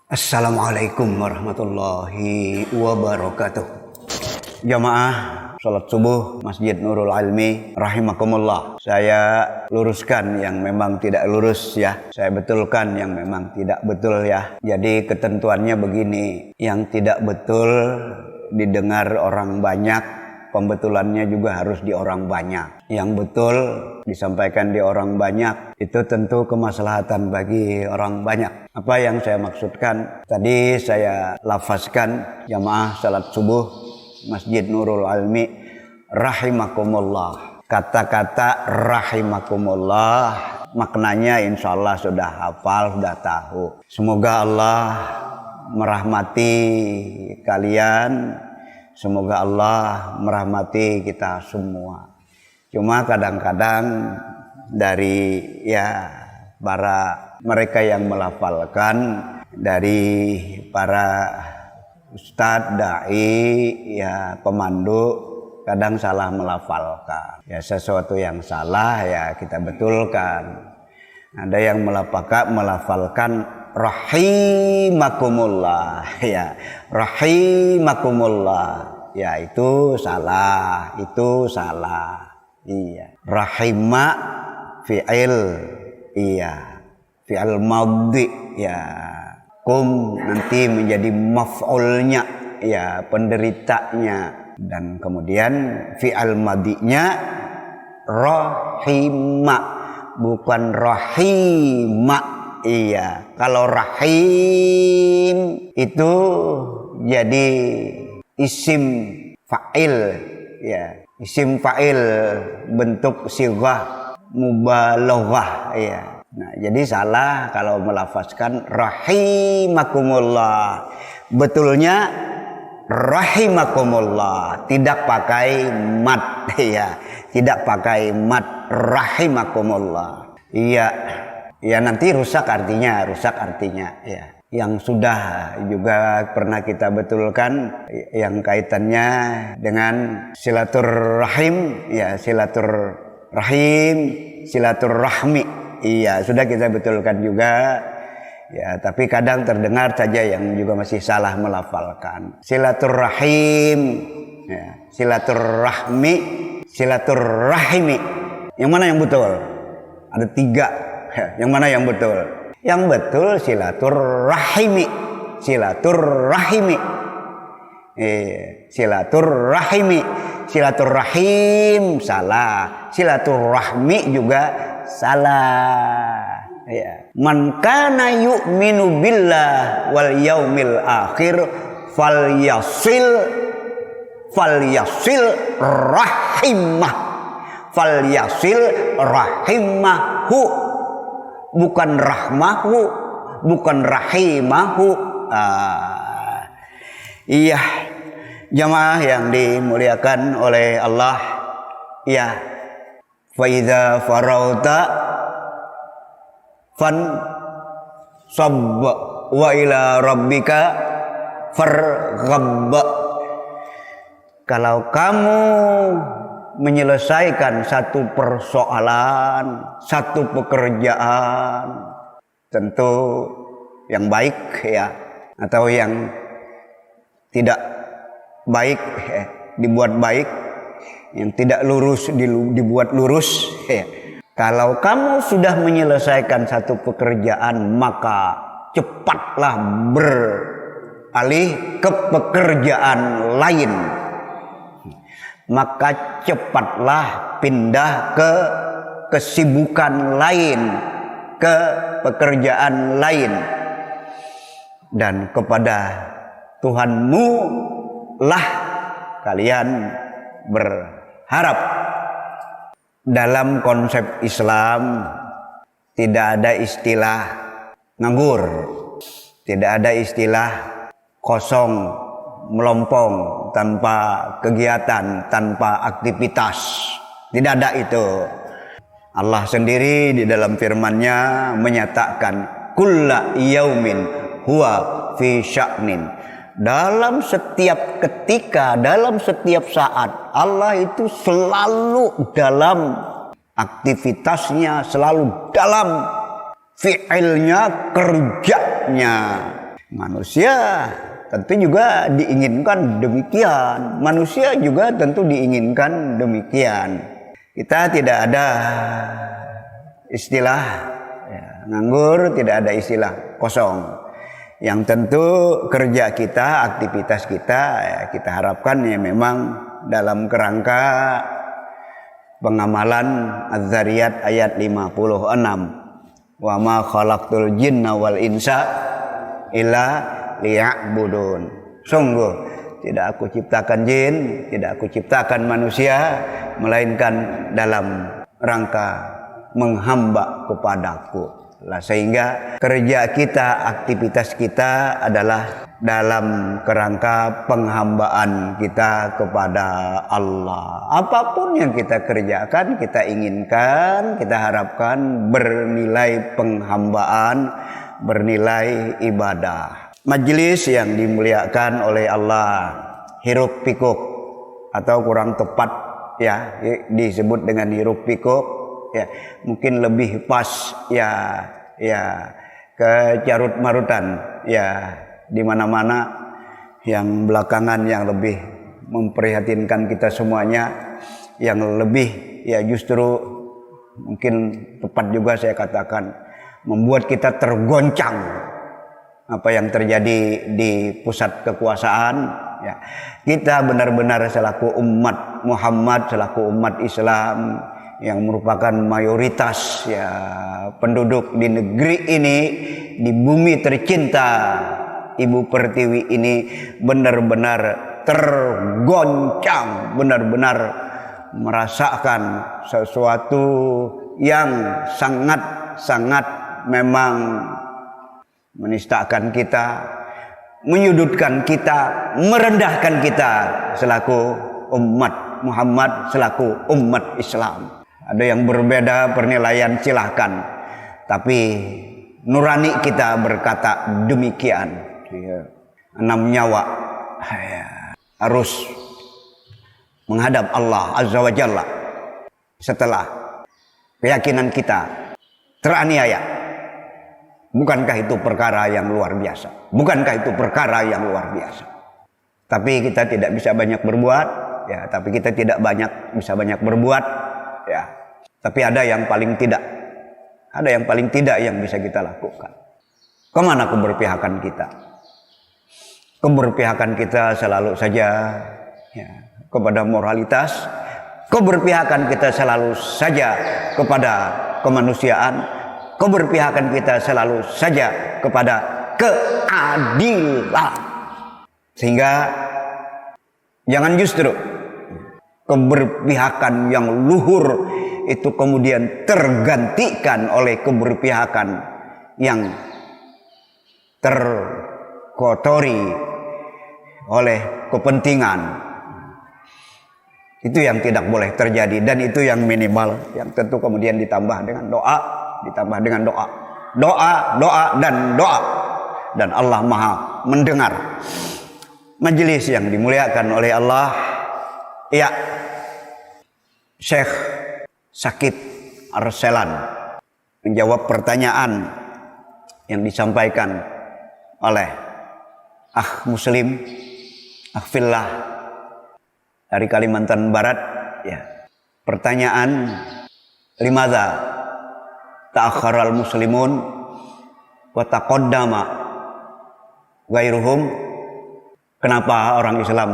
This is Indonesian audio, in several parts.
Assalamualaikum warahmatullahi wabarakatuh. Jamaah salat subuh Masjid Nurul Ilmi rahimakumullah. Saya luruskan yang memang tidak lurus ya. Saya betulkan yang memang tidak betul ya. Jadi ketentuannya begini, yang tidak betul didengar orang banyak, pembetulannya juga harus di orang banyak. Yang betul disampaikan di orang banyak, itu tentu kemaslahatan bagi orang banyak. Apa yang saya maksudkan? Tadi saya lafazkan jamaah salat subuh Masjid Nurul Ilmi rahimakumullah. Kata-kata rahimakumullah maknanya insya Allah sudah hafal, sudah tahu. Semoga Allah merahmati kalian. Semoga Allah merahmati kita semua. Cuma kadang-kadang dari para mereka yang melafalkan, dari para ustadz, dai, pemandu, kadang salah melafalkan. Sesuatu yang salah kita betulkan. Ada yang melafalkan rahimakumullah, rahimakumullah, itu salah, Iya. Rahima fi'il, fi'il madhi, kum nanti menjadi maf'ulnya, penderitanya, dan kemudian fi'il madhinya rahima, bukan rahima. Kalau rahim itu jadi isim fa'il, isim fa'il bentuk sighah mubalaghah, Nah, jadi salah kalau melafazkan rahimakumullah. Betulnya rahimakumullah, tidak pakai mad, tidak pakai mad, rahimakumullah. Nanti rusak artinya, Yang sudah juga pernah kita betulkan yang kaitannya dengan silaturrahim, silaturrahmi. Sudah kita betulkan juga. Tapi kadang terdengar saja yang juga masih salah melafalkan. Silaturrahim, silaturrahmi, silaturrahimi. Yang mana yang betul? Ada 3. Yang mana yang betul? Yang betul silaturrahimi, silaturrahimi, silaturrahimi. Silaturrahim salah, silaturrahmi juga salah. Man kana yu'minu billah wal yaumil akhir falyasil rahimah, falyasil rahimahu, bukan rahmahu, bukan rahimahu. Jamaah yang dimuliakan oleh Allah, fa idza farauta fan sabb wa ila rabbika farghab. Kalau kamu menyelesaikan satu persoalan, satu pekerjaan, tentu yang baik atau yang tidak baik dibuat baik, yang tidak lurus dibuat lurus. Kalau kamu sudah menyelesaikan satu pekerjaan, maka cepatlah beralih ke pekerjaan lain. Maka cepatlah pindah ke kesibukan lain, ke pekerjaan lain, dan kepada Tuhanmu lah kalian berharap. Dalam konsep Islam tidak ada istilah nganggur, tidak ada istilah kosong, melompong, tanpa kegiatan, tanpa aktivitas. Tidak ada itu. Allah sendiri di dalam firman-Nya menyatakan kulla yaumin huwa fi sya'nin. Dalam setiap ketika, dalam setiap saat, Allah itu selalu dalam aktivitasnya, selalu dalam fi'ilnya, kerjanya. Manusia tentu juga diinginkan demikian. Manusia juga tentu diinginkan demikian. Kita tidak ada istilah nganggur, tidak ada istilah kosong. Yang tentu kerja kita, aktivitas kita, kita harapkan ya memang dalam kerangka pengamalan Az-Zariyat ayat 56. Wa ma khalaqtul jinna wal insa illa liya'budun. Sungguh tidak aku ciptakan jin, tidak aku ciptakan manusia melainkan dalam rangka menghamba kepadaku. Sehingga kerja kita, aktivitas kita adalah dalam kerangka penghambaan kita kepada Allah. Apapun yang kita kerjakan, kita inginkan, kita harapkan bernilai penghambaan, bernilai ibadah. Majelis yang dimuliakan oleh Allah, hiruk pikuk atau kurang tepat ya disebut dengan hiruk pikuk ya, mungkin lebih pas ya ke carut marutan ya, di mana-mana yang belakangan yang lebih memprihatinkan kita semuanya, yang lebih ya justru mungkin tepat juga saya katakan membuat kita tergoncang apa yang terjadi di pusat kekuasaan ya. Kita benar-benar selaku umat Muhammad, selaku umat Islam yang merupakan mayoritas ya penduduk di negeri ini, di bumi tercinta Ibu Pertiwi ini, benar-benar tergoncang, benar-benar merasakan sesuatu yang sangat memang menistakan kita, menyudutkan kita, merendahkan kita selaku umat Muhammad, selaku umat Islam. Ada yang berbeda penilaian silahkan, tapi nurani kita berkata demikian. 6 nyawa harus menghadap Allah Azza wa Jalla setelah keyakinan kita teraniaya. Bukankah itu perkara yang luar biasa? Bukankah itu perkara yang luar biasa? Tapi kita tidak bisa banyak berbuat, ya. Tapi kita tidak bisa banyak berbuat, ya. Tapi ada yang paling tidak yang bisa kita lakukan. Kemana keberpihakan kita? Keberpihakan kita selalu saja ya, kepada moralitas. Keberpihakan kita selalu saja kepada kemanusiaan. Keberpihakan kita selalu saja kepada keadilan. Sehingga jangan justru keberpihakan yang luhur itu kemudian tergantikan oleh keberpihakan yang terkotori oleh kepentingan. Itu yang tidak boleh terjadi, dan itu yang minimal, yang tentu kemudian ditambah dengan doa, dan Allah Maha mendengar. Majelis yang dimuliakan oleh Allah, ya, Syekh Sakib Arselan menjawab pertanyaan yang disampaikan oleh Muslim Fillah dari Kalimantan Barat ya. Pertanyaan, limadza ta'akharal muslimun wa taqaddama ghairuhum? Kenapa orang Islam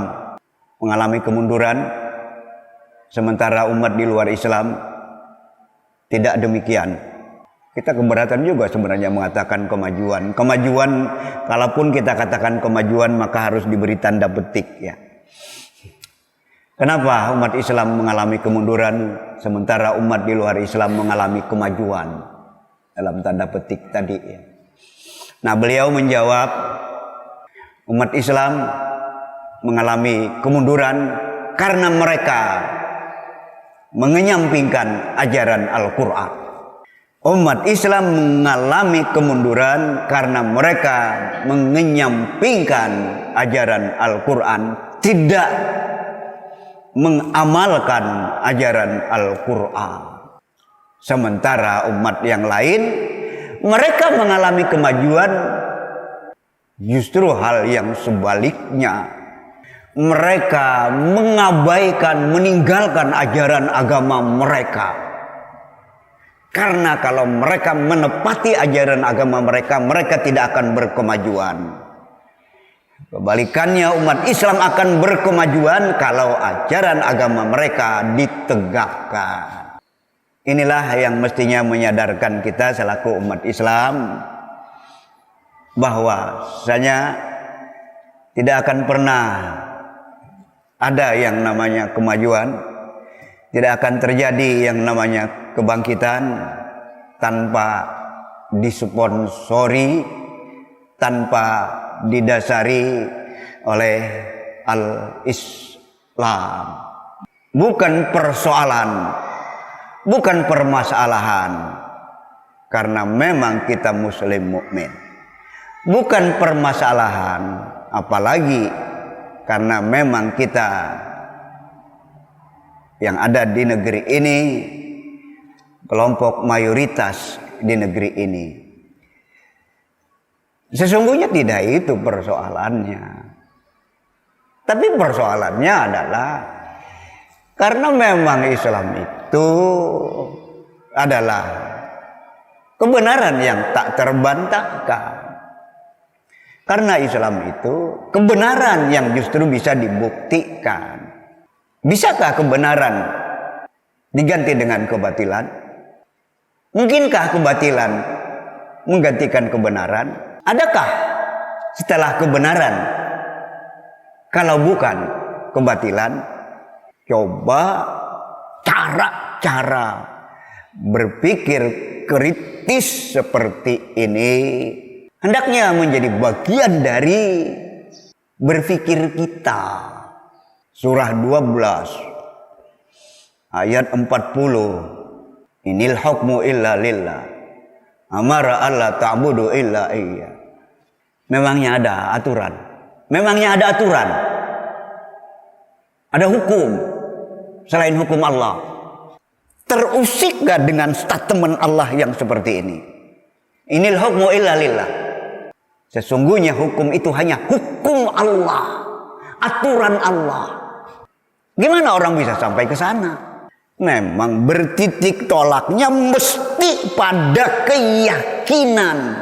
mengalami kemunduran sementara umat di luar Islam tidak demikian? Kita keberatan juga sebenarnya mengatakan kemajuan. Kalaupun kita katakan kemajuan maka harus diberi tanda petik ya. Kenapa umat Islam mengalami kemunduran sementara umat di luar Islam mengalami kemajuan? Dalam tanda petik tadi ya. Nah, beliau menjawab, umat Islam mengalami kemunduran karena mereka mengenyampingkan ajaran Al-Quran. Umat Islam mengalami kemunduran karena mereka mengenyampingkan ajaran Al-Quran, tidak mengamalkan ajaran Al-Quran. Sementara umat yang lain, mereka mengalami kemajuan Justru hal yang sebaliknya, mereka mengabaikan, meninggalkan ajaran agama mereka. Karena kalau mereka menepati ajaran agama mereka, mereka tidak akan berkemajuan. Kebalikannya, umat Islam akan berkemajuan kalau ajaran agama mereka ditegakkan. Inilah yang mestinya menyadarkan kita selaku umat Islam bahwasanya tidak akan pernah ada yang namanya kemajuan, tidak akan terjadi yang namanya kebangkitan tanpa disponsori, tanpa didasari oleh al-Islam. Bukan persoalan, bukan permasalahan, karena memang kita muslim mukmin. Bukan permasalahan, apalagi karena memang kita yang ada di negeri ini kelompok mayoritas di negeri ini. Sesungguhnya tidak itu persoalannya. Tapi persoalannya adalah karena memang Islam itu adalah kebenaran yang tak terbantahkan. Karena Islam itu kebenaran yang justru bisa dibuktikan. Bisakah kebenaran diganti dengan kebatilan? Mungkinkah kebatilan menggantikan kebenaran? Adakah setelah kebenaran? Kalau bukan kebatilan, coba cara-cara berpikir kritis seperti ini hendaknya menjadi bagian dari berpikir kita. Surah 12 ayat 40. Inil hukmu illa lillah. Amara alla ta'budu illa iya. Memangnya ada aturan? Memangnya ada aturan? Ada hukum selain hukum Allah? Terusik gak dengan statement Allah yang seperti ini? Inil hukmu illa lillah. Sesungguhnya hukum itu hanya hukum Allah, aturan Allah. Gimana orang bisa sampai ke sana? Memang bertitik tolaknya mesti pada keyakinan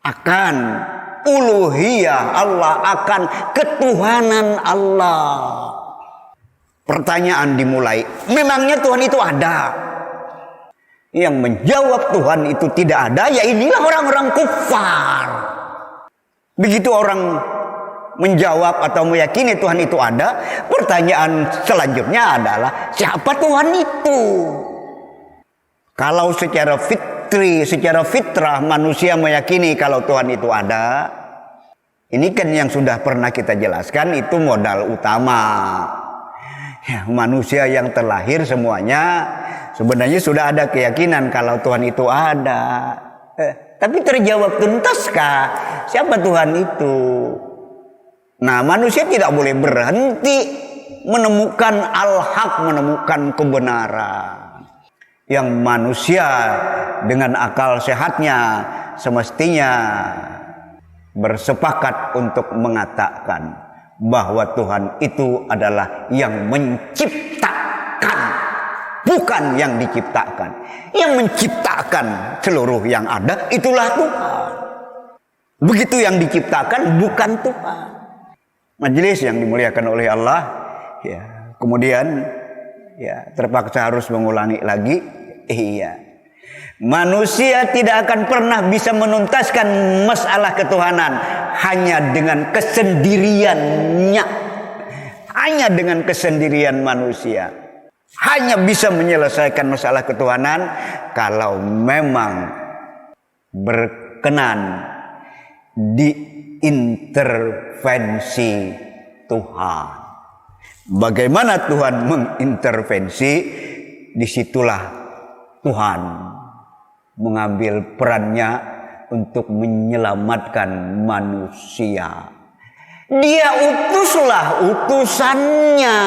akan uluhiyah Allah, akan ketuhanan Allah. Pertanyaan dimulai, memangnya Tuhan itu ada? Yang menjawab Tuhan itu tidak ada, ya inilah orang-orang kufar. Begitu orang menjawab atau meyakini Tuhan itu ada, pertanyaan selanjutnya adalah siapa Tuhan itu? Kalau secara fitri, secara fitrah manusia meyakini kalau Tuhan itu ada, ini kan yang sudah pernah kita jelaskan, itu modal utama. Ya, manusia yang terlahir semuanya sebenarnya sudah ada keyakinan kalau Tuhan itu ada. Tapi terjawab tuntaskah siapa Tuhan itu? Nah, manusia tidak boleh berhenti menemukan al-haq, menemukan kebenaran. Yang manusia dengan akal sehatnya semestinya bersepakat untuk mengatakan bahwa Tuhan itu adalah yang menciptakan, bukan yang diciptakan. Yang menciptakan seluruh yang ada itulah Tuhan. Begitu yang diciptakan bukan Tuhan. Majelis yang dimuliakan oleh Allah, ya, kemudian ya terpaksa harus mengulangi lagi. Iya, manusia tidak akan pernah bisa menuntaskan masalah ketuhanan hanya dengan kesendiriannya. Hanya dengan kesendirian manusia hanya bisa menyelesaikan masalah ketuhanan kalau memang berkenan diintervensi Tuhan. Bagaimana Tuhan mengintervensi? Disitulah Tuhan mengambil perannya untuk menyelamatkan manusia. Dia utuslah utusannya.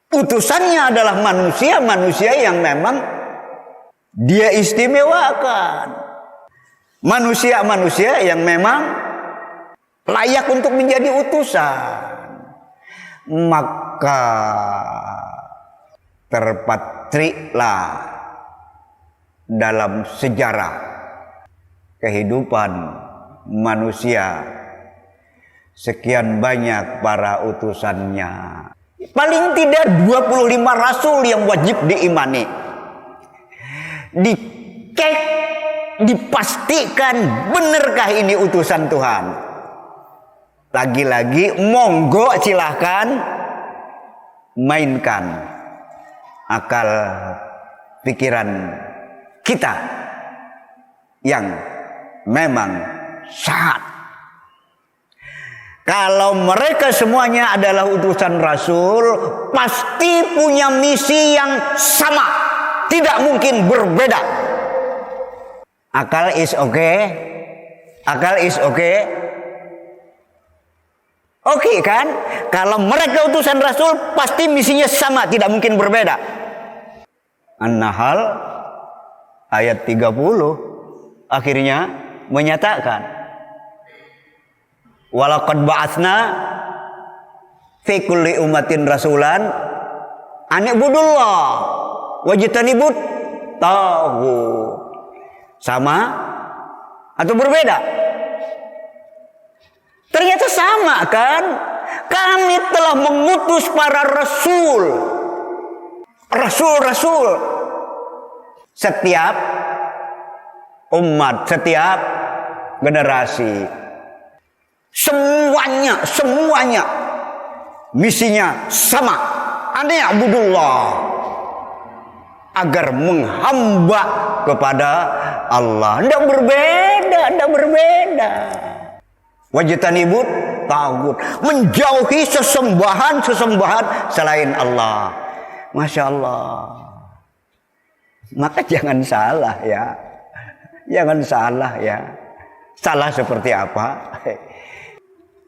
Utusannya adalah manusia-manusia yang memang dia istimewakan. manusia-manusia yang memang layak untuk menjadi utusan. Maka terpatrilah dalam sejarah kehidupan manusia sekian banyak para utusannya. Paling tidak 25 rasul yang wajib diimani. Dicek, dipastikan benarkah ini utusan Tuhan. Lagi-lagi monggo silahkan mainkan akal pikiran kita yang memang sehat. Kalau mereka semuanya adalah utusan Rasul, pasti punya misi yang sama, tidak mungkin berbeda. Akal is okay, akal is okay. Oke kan? Kalau mereka utusan Rasul, pasti misinya sama, tidak mungkin berbeda. An-Nahl ayat 30 akhirnya menyatakan, walaqad ba'atsna fi kulli ummatin rasulan an ibudullah wajtanibut taghut. Sama atau berbeda? Ternyata sama kan? Kami telah mengutus para rasul. Rasul-rasul. Setiap umat, setiap generasi. Semuanya misinya sama. Ana abudullah, agar menghamba kepada Allah. Tidak berbeda. Wajtanibut taghut, menjauhi sesembahan selain Allah. Masya Allah. Maka jangan salah ya. Jangan salah ya. Salah seperti apa?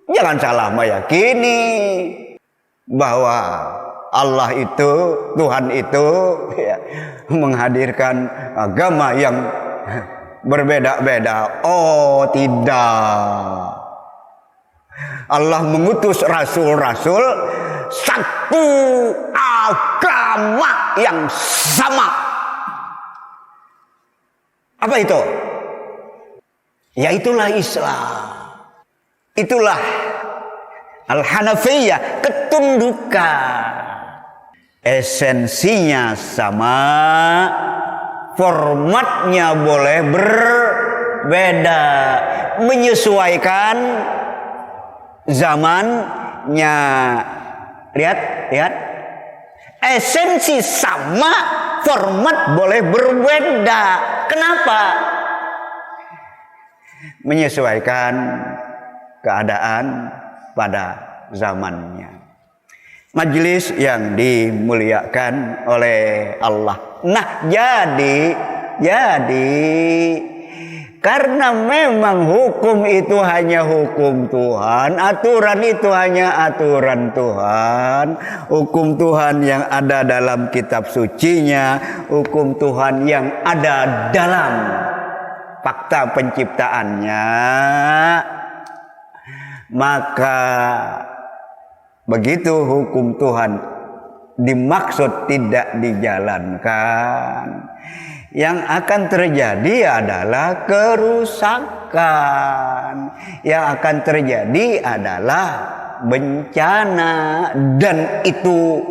Jangan salah meyakini bahwa Allah itu, Tuhan itu ya, menghadirkan agama yang berbeda-beda. Oh tidak. Allah mengutus rasul-rasul satu agama yang sama. Apa itu? Yaitulah Islam. Itulah Al-Hanafiyah, ketundukan. Esensinya sama, formatnya boleh berbeda, menyesuaikan zamannya. Lihat. Esensi sama, format boleh berbeda. Kenapa? Menyesuaikan keadaan pada zamannya. Majelis yang dimuliakan oleh Allah. Nah, jadi karena memang hukum itu hanya hukum Tuhan, aturan itu hanya aturan Tuhan, hukum Tuhan yang ada dalam kitab sucinya, hukum Tuhan yang ada dalam fakta penciptaannya, maka begitu hukum Tuhan dimaksud tidak dijalankan, yang akan terjadi adalah kerusakan, yang akan terjadi adalah bencana, dan itu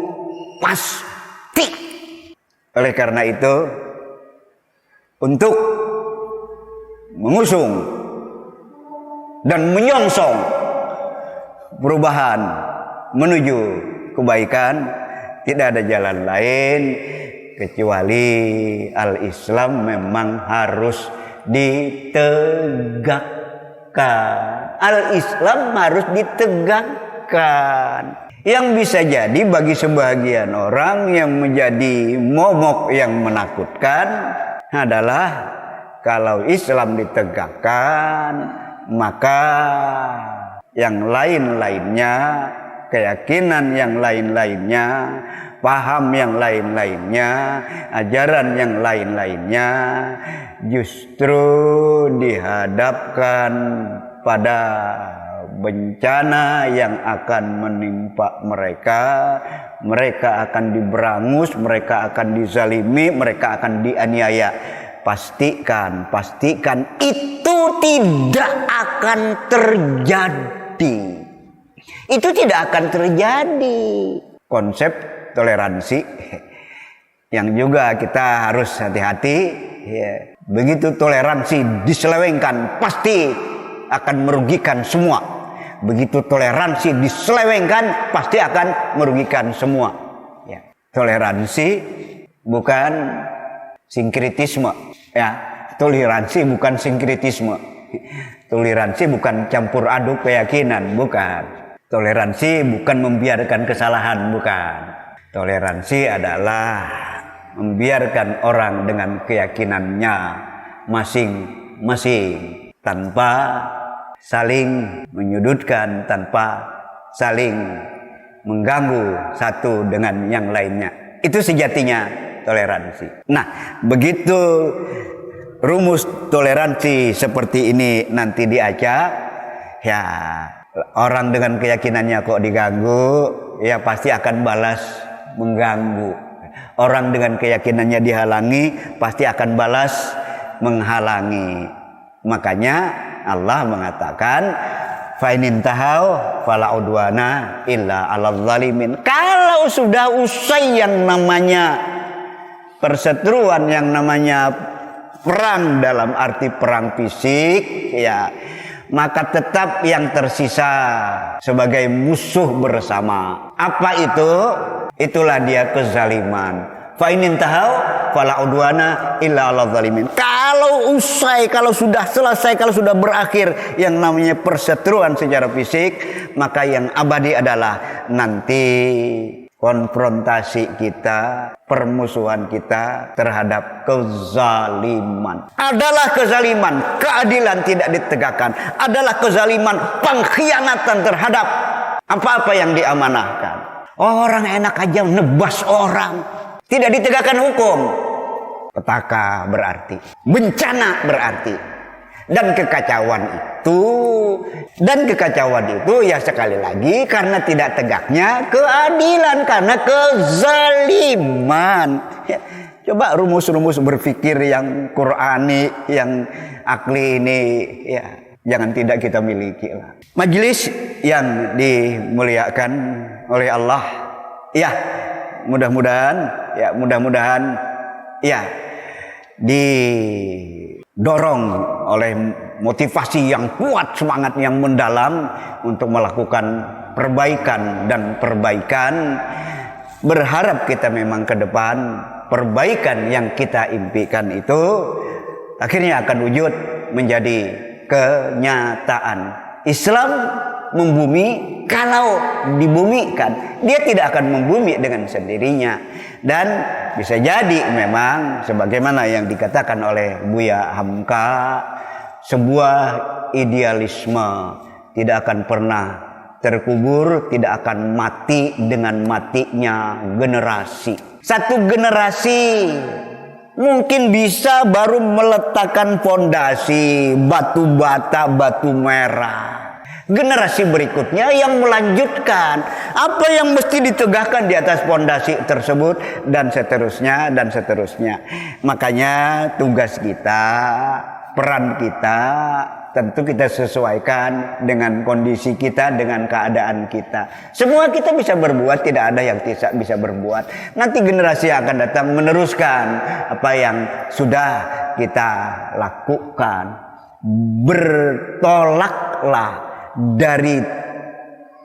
pasti. Oleh karena itu, untuk mengusung dan menyongsong perubahan menuju kebaikan, tidak ada jalan lain kecuali al-Islam memang harus ditegakkan. Al-Islam harus ditegakkan. Yang bisa jadi bagi sebagian orang yang menjadi momok yang menakutkan adalah kalau Islam ditegakkan, maka yang lain-lainnya keyakinan yang lain-lainnya, paham yang lain-lainnya, ajaran yang lain-lainnya, justru dihadapkan pada bencana yang akan menimpa mereka. Mereka akan diberangus, mereka akan dizalimi, mereka akan dianiaya. Pastikan itu tidak akan terjadi. Itu tidak akan terjadi. Konsep toleransi yang juga kita harus hati-hati, ya. Begitu toleransi diselewengkan, pasti akan merugikan semua. Begitu toleransi diselewengkan, pasti akan merugikan semua, ya. Toleransi bukan sinkritisme, ya. Toleransi bukan sinkritisme. Toleransi bukan campur aduk keyakinan, bukan. Toleransi bukan membiarkan kesalahan, bukan. Toleransi adalah membiarkan orang dengan keyakinannya masing-masing, tanpa saling menyudutkan, tanpa saling mengganggu satu dengan yang lainnya. Itu sejatinya toleransi. Nah, begitu rumus toleransi seperti ini nanti diajak, ya orang dengan keyakinannya kok diganggu, ya pasti akan balas mengganggu. Orang dengan keyakinannya dihalangi, pasti akan balas menghalangi. Makanya Allah mengatakan, "Fainin tahau fala udwana illa 'alal zalimin." Kalau sudah usai yang namanya perseteruan, yang namanya perang dalam arti perang fisik, ya, maka tetap yang tersisa sebagai musuh bersama. Apa itu? Itulah dia kezaliman. Fa in tahau fala udwana illa 'alal zalimin. Kalau usai, kalau sudah selesai, kalau sudah berakhir yang namanya perseteruan secara fisik, maka yang abadi adalah nanti konfrontasi kita, permusuhan kita terhadap kezaliman. Adalah kezaliman, keadilan tidak ditegakkan. Adalah kezaliman, pengkhianatan terhadap apa-apa yang diamanahkan. Orang enak aja nebas orang, tidak ditegakkan hukum. Petaka berarti, bencana berarti. Dan kekacauan itu ya sekali lagi karena tidak tegaknya keadilan, karena kezaliman. Ya, coba rumus-rumus berpikir yang Qur'ani, yang akli ini, ya jangan tidak kita miliki lah. Majelis yang dimuliakan oleh Allah, ya mudah-mudahan ya didorong oleh motivasi yang kuat, semangat yang mendalam untuk melakukan perbaikan dan perbaikan. Berharap kita memang ke depan perbaikan yang kita impikan itu akhirnya akan wujud menjadi kenyataan. Islam membumi, kalau dibumikan dia tidak akan membumi dengan sendirinya. Dan bisa jadi memang sebagaimana yang dikatakan oleh Buya Hamka, sebuah idealisme tidak akan pernah terkubur, tidak akan mati dengan matinya generasi. Satu generasi mungkin bisa baru meletakkan fondasi, batu bata, batu merah. Generasi berikutnya yang melanjutkan apa yang mesti ditegakkan di atas fondasi tersebut, dan seterusnya dan seterusnya. Makanya tugas kita, peran kita tentu kita sesuaikan dengan kondisi kita, dengan keadaan kita. Semua kita bisa berbuat, tidak ada yang tidak bisa berbuat. Nanti generasi yang akan datang meneruskan apa yang sudah kita lakukan. Bertolaklah dari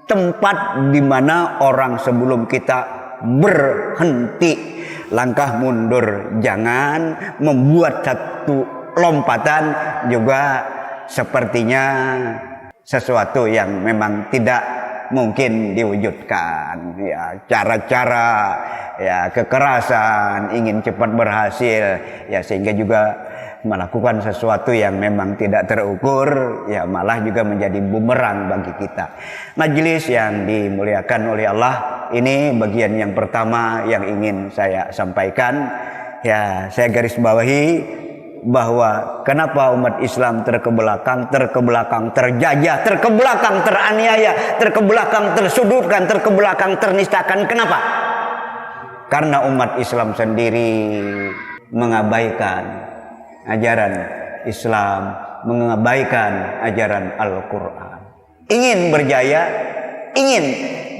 tempat di mana orang sebelum kita berhenti. Langkah mundur, jangan membuat satu lompatan juga sepertinya sesuatu yang memang tidak mungkin diwujudkan. Ya, cara-cara ya kekerasan ingin cepat berhasil, ya sehingga juga melakukan sesuatu yang memang tidak terukur, ya malah juga menjadi bumerang bagi kita. Majelis yang dimuliakan oleh Allah, ini bagian yang pertama yang ingin saya sampaikan. Ya, saya garis bawahi bahwa kenapa umat Islam terkebelakang, terjajah, terkebelakang, teraniaya, terkebelakang, tersudutkan, terkebelakang, ternistakan. Kenapa? Karena umat Islam sendiri mengabaikan ajaran Islam, mengabaikan ajaran Al-Quran. Ingin berjaya, ingin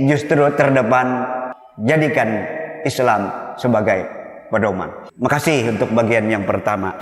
justru terdepan, jadikan Islam sebagai pedoman. Makasih untuk bagian yang pertama.